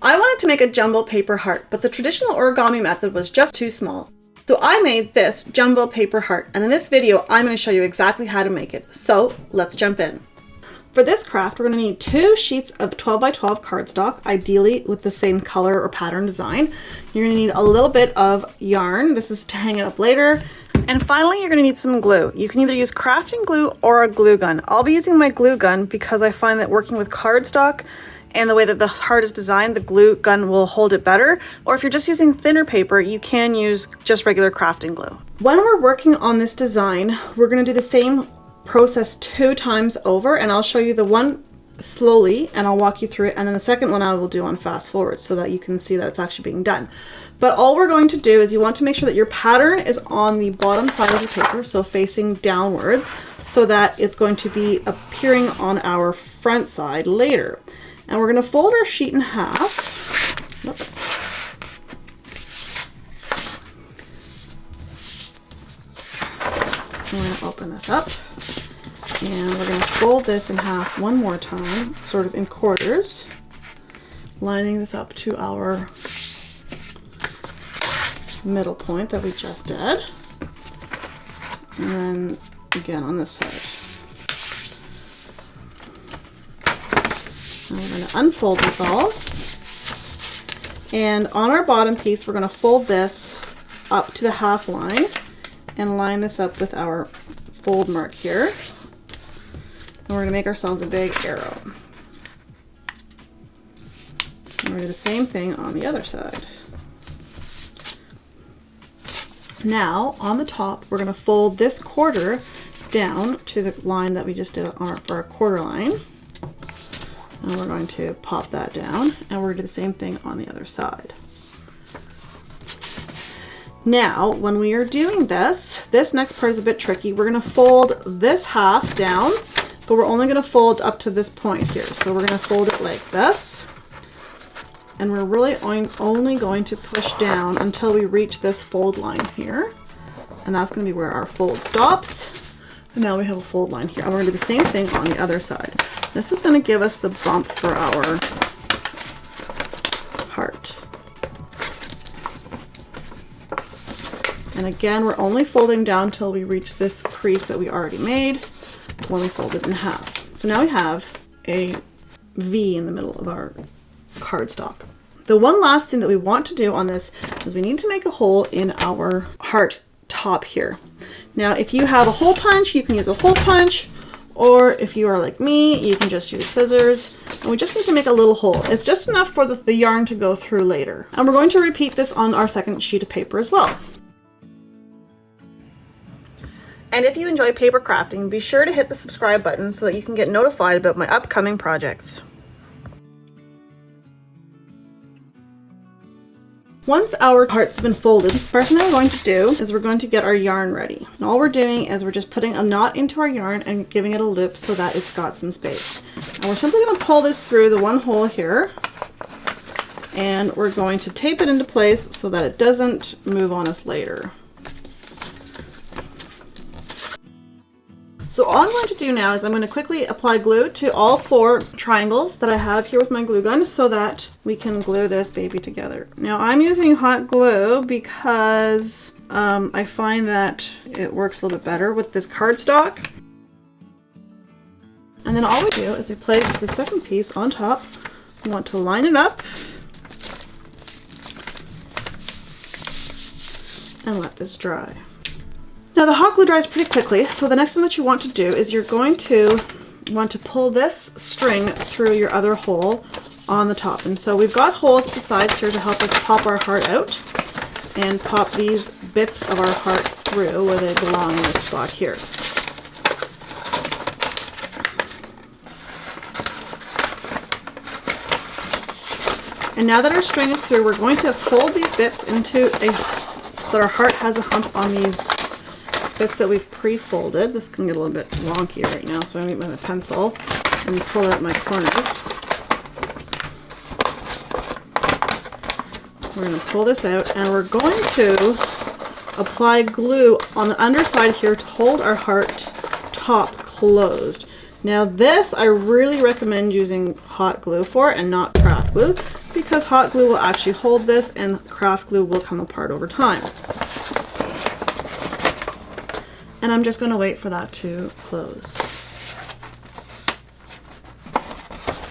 I wanted to make a jumbo paper heart, but the traditional origami method was just too small. So I made this jumbo paper heart, and in this video, I'm going to show you exactly how to make it. So let's jump in. For this craft, we're going to need 2 sheets of 12 by 12 cardstock, ideally with the same color or pattern design. You're going to need a little bit of yarn. This is to hang it up later. And finally, you're going to need some glue. You can either use crafting glue or a glue gun. I'll be using my glue gun because I find that working with cardstock and the way that the heart is designed, the glue gun will hold it better. Or if you're just using thinner paper, you can use just regular crafting glue. When we're working on this design, we're going to do the same process 2 times over, and I'll show you the one slowly and I'll walk you through it, and then the second one I will do on fast forward so that you can see that it's actually being done. But all we're going to do is you want to make sure that your pattern is on the bottom side of the paper, so facing downwards, so that it's going to be appearing on our front side later. And we're going to fold our sheet in half. Whoops. I'm going to open this up. And we're going to fold this in half one more time, sort of in quarters, lining this up to our middle point that we just did. And then again on this side. And we're going to unfold this all. And on our bottom piece, we're going to fold this up to the half line and line this up with our fold mark here. And we're going to make ourselves a big arrow. And we're going to do the same thing on the other side. Now, on the top, we're going to fold this quarter down to the line that we just did for our quarter line. And we're going to pop that down, and we're going to do the same thing on the other side. Now, when we are doing this next part is a bit tricky. We're going to fold this half down, but we're only going to fold up to this point here. So we're going to fold it like this. And we're really only going to push down until we reach this fold line here. And that's going to be where our fold stops. And now we have a fold line here. And we're going to do the same thing on the other side. This is going to give us the bump for our heart. And again, we're only folding down until we reach this crease that we already made when we fold it in half. So now we have a V in the middle of our cardstock. The one last thing that we want to do on this is we need to make a hole in our heart top here. Now, if you have a hole punch, you can use a hole punch, or if you are like me, you can just use scissors. And we just need to make a little hole. It's just enough for the yarn to go through later. And we're going to repeat this on our second sheet of paper as well. And if you enjoy paper crafting, be sure to hit the subscribe button so that you can get notified about my upcoming projects. Once our hearts have been folded, first thing I'm going to do is we're going to get our yarn ready. And all we're doing is we're just putting a knot into our yarn and giving it a loop so that it's got some space. And we're simply going to pull this through the one hole here, and we're going to tape it into place so that it doesn't move on us later. So all I'm going to do now is I'm going to quickly apply glue to all 4 triangles that I have here with my glue gun so that we can glue this baby together. Now I'm using hot glue because I find that it works a little bit better with this cardstock. And then all we do is we place the second piece on top. We want to line it up and let this dry. Now the hot glue dries pretty quickly, so the next thing that you want to do is you're going to want to pull this string through your other hole on the top. And so we've got holes at the sides here to help us pop our heart out and pop these bits of our heart through where they belong in this spot here. And now that our string is through, we're going to fold these bits into so that our heart has a hump on these bits that we've pre-folded. This can get a little bit wonky right now, so I'm going to get my pencil and pull out my corners. We're going to pull this out, and we're going to apply glue on the underside here to hold our heart top closed. Now this I really recommend using hot glue for and not craft glue, because because hot glue will actually hold this and craft glue will come apart over time. And I'm just going to wait for that to close.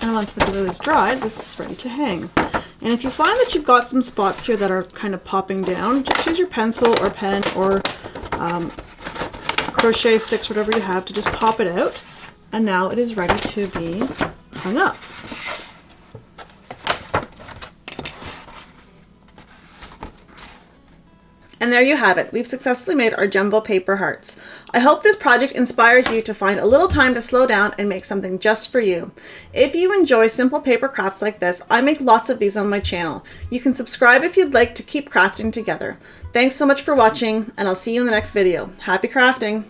And once the glue is dried, this is ready to hang. And if you find that you've got some spots here that are kind of popping down, just use your pencil or pen or crochet sticks, whatever you have, to just pop it out. And now it is ready to be hung up. And there you have it. We've successfully made our jumbo paper hearts. I hope this project inspires you to find a little time to slow down and make something just for you. If you enjoy simple paper crafts like this, I make lots of these on my channel. You can subscribe if you'd like to keep crafting together. Thanks so much for watching, and I'll see you in the next video. Happy crafting!